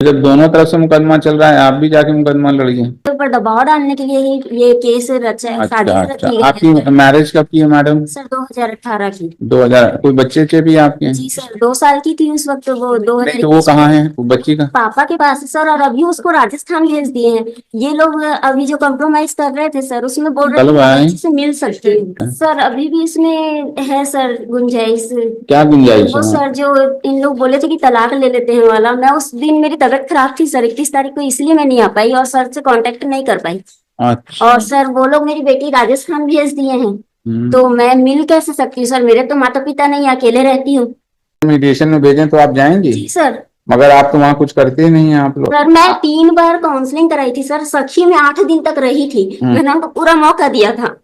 जब दोनों तरफ से मुकदमा चल रहा है, आप भी जाके मुकदमा लड़िए। ऊपर दबाव डालने के लिए ही ये केस रचा है। शादी अच्छा की अच्छा, गई है। आपकी मैरिज कब की है मैडम? सर 2018 की। 2000? कोई बच्चे चे भी आपके? जी सर 2 साल की थी उस वक्त। वो नहीं तो वो 2021 कहाँ है वो बच्ची का? पापा के पास है सर, और अभी उसको राजस्थान भेज दिए हैं। ये लोग अभी जो कॉम्प्रोमाइज कर रहे थे सर, उसमें बोल रहे चलो थे भाई। बच्ची से मिल सकते हैं सर। अभी भी इसमें है सर गुंजाइश। क्या गुंजाइश वो है? सर जो इन लोग बोले थे कि तलाक ले लेते हैं वाला, मैं उस दिन मेरी तबीयत खराब थी सर 31 तारीख को, इसलिए मैं नहीं आ पाई और सर से कांटेक्ट नहीं कर पाई। अच्छा। और सर वो लोग मेरी बेटी राजस्थान भेज दिए हैं, तो मैं मिल कैसे सकती हूँ सर? मेरे तो माता पिता नहीं, अकेले रहती हूँ। मीडिएशन में भेजें तो आप जाएंगी? जी सर। मगर आप तो वहाँ कुछ करते ही नहीं है आप लोग। सर मैं 3 बार काउंसलिंग कराई थी सर, सखी में 8 दिन तक रही थी। मैंने उनको पूरा मौका दिया था।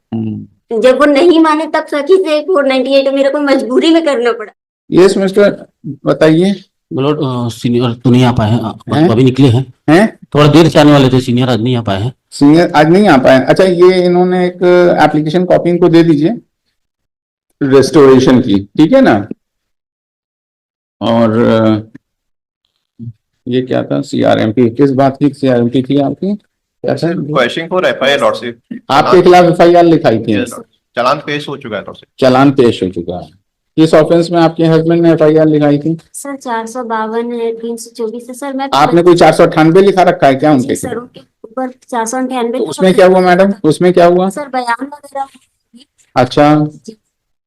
जब वो नहीं माने तब सखी से 498 मेरे को मजबूरी में करना पड़ा। यस मिस्टर, बताइए। बोलो सीनियर तो नहीं आ पाए हैं, हैं? अभी निकले हैं। थोड़ा देर से आने वाले थे सीनियर, आज नहीं आ पाए हैं। सीनियर आज नहीं आ पाए? अच्छा, ये इन्होंने एक एप्लीकेशन कॉपी इनको दे दीजिए रेस्टोरेशन की, ठीक है ना? और ये क्या था? सीआरएमपी, किस बात की सीआरएमपी थी आपकी? Question for FIR lordship. आपके खिलाफ एफआईआर लिखाई थी? चालान पेश हो चुका है लॉर्डशिप। चालान पेश हो चुका है। किस ऑफेंस में आपके हस्बैंड ने एफआईआर लिखाई थी? सर 452 है, 324 है सर। मैं आपने कोई 498 लिखा रखा है क्या उनके? सर उनके ऊपर 498। उसमें क्या हुआ मैडम? उसमें क्या हुआ? सर बयान वगैरह। अच्छा,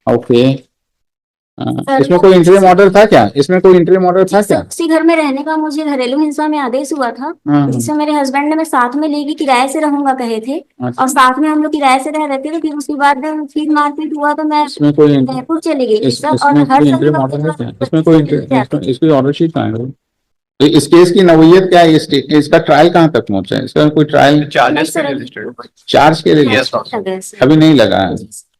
ओके। इसमें कोई इंटरिम ऑर्डर था क्या? इसमें कोई इंटरिम ऑर्डर था क्या? उसी घर में रहने का मुझे घरेलू हिंसा में आदेश हुआ था, जिससे मेरे हस्बैंड ने मैं साथ में लेगी किराए से रहूंगा कहे थे। और साथ में हम लोग किराए से रह रहे थे। फिर उसके बाद फिर मारपीट हुआ तो मैं जयपुर चली गई सर। और हर इंटरिम ऑर्डर है क्या? इसमें कोई इसकी ऑर्डर शीट कहाँ है? इस केस की नौयत क्या है? इसका ट्रायल कहाँ तक पहुंचा है? इसका कोई ट्रायल चार्जेस के रजिस्टर्ड। चार्ज के लिए अभी नहीं लगा है?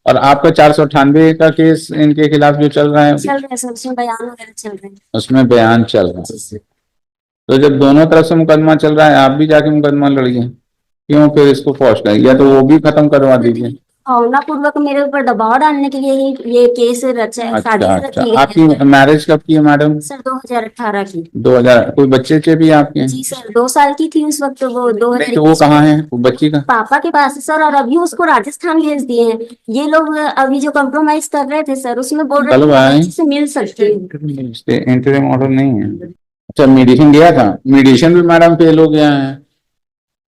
और आपका 498 का केस इनके खिलाफ जो चल रहा है, उसमें बयान वगैरह चल रहे हैं। उसमें बयान चल रहा है। तो जब दोनों तरफ से मुकदमा चल रहा है, आप भी जाके मुकदमा लड़िए। क्यों फिर इसको फौज कर, या तो वो भी खत्म करवा दीजिए। भावनापूर्वक मेरे ऊपर दबाव डालने के लिए ही ये केस रचा है। अच्छा शादी अच्छा, की गई आपकी है। मैरिज कब की है मैडम? सर 2018 की। 2000? कोई बच्चे चे भी आपके? जी सर 2 साल की थी उस वक्त। वो नहीं तो वो 2021 कहाँ है वो बच्ची का? पापा के पास है सर, और अभी उसको राजस्थान भेज दिए हैं। ये लोग अभी जो कॉम्प्रोमाइज कर रहे थे सर, उसमें बोल रहे चलो थे भाई। बच्ची से मिल सकते हैं। इंटरिम ऑर्डर नहीं है? अच्छा, मीडिएशन गया था? मीडिएशन भी मैडम फेल हो गया है,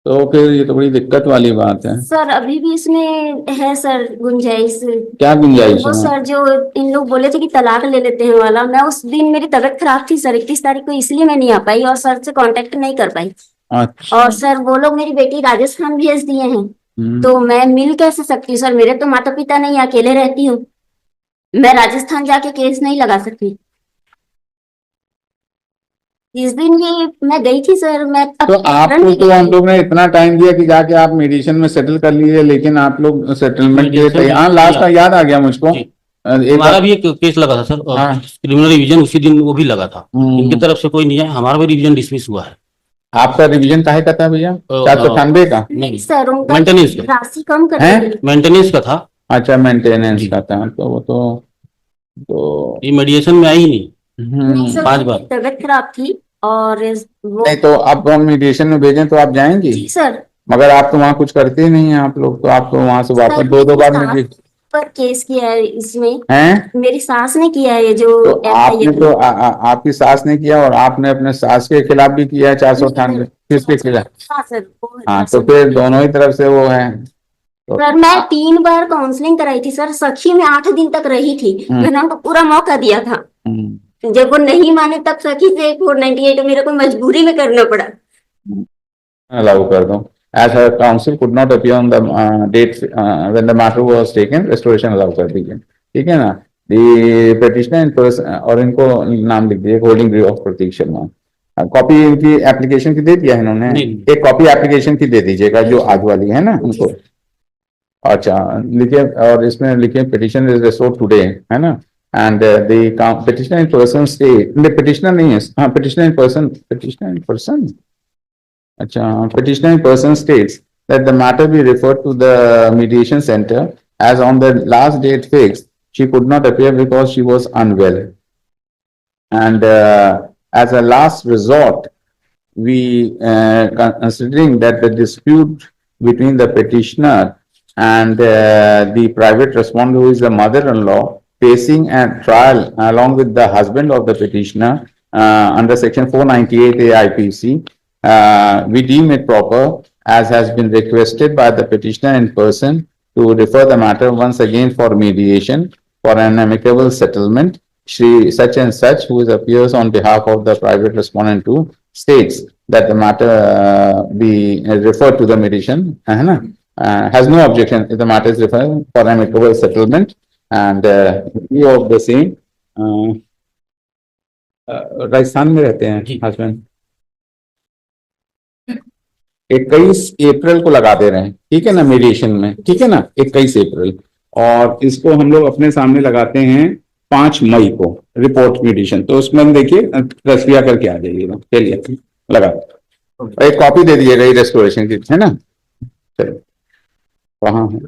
तो फिर ये तो बड़ी दिक्कत वाली बात है। सर अभी भी इसमें है सर गुंजाइश। क्या गुंजाइश वो है? सर जो इन लोग बोले थे कि तलाक ले लेते हैं वाला, मैं उस दिन मेरी तबीयत खराब थी सर 31 तारीख को, इसलिए मैं नहीं आ पाई और सर से कांटेक्ट नहीं कर पाई। अच्छा। और सर वो लोग मेरी बेटी राजस्थान भेज दिए हैं, तो मैं मिल कैसे सकती हूँ सर? मेरे तो माता पिता नहीं, अकेले रहती हूँ। मैं राजस्थान जाके केस नहीं लगा सकती। इस दिन ये मैं गई थी सर। मैं तो आपको तो हम लोग ने इतना टाइम दिया कि जाके आप मीडिएशन में सेटल कर लीजिए, लेकिन आप लोग सेटलमेंट के लिए हाँ, लास्ट का याद आ गया मुझको। हमारा भी एक केस लगा था सर, और क्रिमिनल रिवीजन उसी दिन वो भी लगा था। इनकी तरफ से कोई नहीं है, हमारा भी रिवीजन डिसमिस हुआ है। आपका रिवीजन काहे का था भैया? 498 का? नहीं सर उनका मेंटेनेंस का, राशि कम कर मेंटेनेंस का था। अच्छा, मेंटेनेंस का था, तो वो तो ये मीडिएशन में आई ही नहीं। नहीं सर, 5 बार तबीयत खराब थी और वो नहीं तो अब हम मीडिएशन में भेजें तो आप जाएंगी? जी सर। मगर आप तो वहाँ कुछ करते ही नहीं है आप लोग, तो आपको वहाँ से वापस 2 बार में पर केस किया है इसमें। हैं? मेरी सास ने किया है जो तो आपने तो आपकी सास ने किया, और आपने अपने सास के खिलाफ भी किया है 498। किसके खिलाफ? हाँ सर। हाँ, तो फिर दोनों ही तरफ से वो है। सर मैं 3 बार काउंसलिंग कराई थी सर, सखी में 8 दिन तक रही थी। मैंने उनको पूरा मौका दिया था। जब वो नहीं माने तब सखी से 498 मेरे को मजबूरी में करना पड़ा। अलाउ कर दो। As her counsel could not appear on the date when the matter was taken, restoration allow कर दीजिए, ठीक है ना? The petitioner in person, और इनको नाम लिख दीजिए, holding grief of Prateek Sharma. Copy इनकी एप्लीकेशन की दे दिया है इन्होंने? एक कॉपी एप्लीकेशन की दे दीजिएगा, जो आज वाली है ना उनको। अच्छा लिखिए, और इसमें लिखिए पिटिशन इज रिसोर्ट टुडे, है ना? And the petitioner in person state, petitioner नहीं है, हाँ पिटिशनर इन पर्सन। अच्छा, petitioner in person states that the matter be referred to the mediation center, as on the last date fixed she could not appear because she was unwell, and as a last resort we considering that the dispute between the petitioner and the private respondent, who is the mother-in-law, facing a trial along with the husband of the petitioner under section 498 AIPC, we deem it proper, as has been requested by the petitioner in person, to refer the matter once again for mediation for an amicable settlement. Shri such and such, who appears on behalf of the private respondent 2, states that the matter be referred to the mediation, has no objection if the matter is referred for amicable settlement, and view of the same. Rajasthan में रहते हैं husband, 21 अप्रैल को लगा दे रहे हैं, ठीक है ना, मीडिएशन में, ठीक है ना, 21 अप्रैल, और इसको हम लोग अपने सामने लगाते हैं 5 मई को रिपोर्ट मीडिएशन। तो उसमें देखिए तस्वीर करके आ जाइएगा, चलिए लगा, एक कॉपी दे दिएगा रेस्टोरेशन की, है ना। चलो वहाँ है।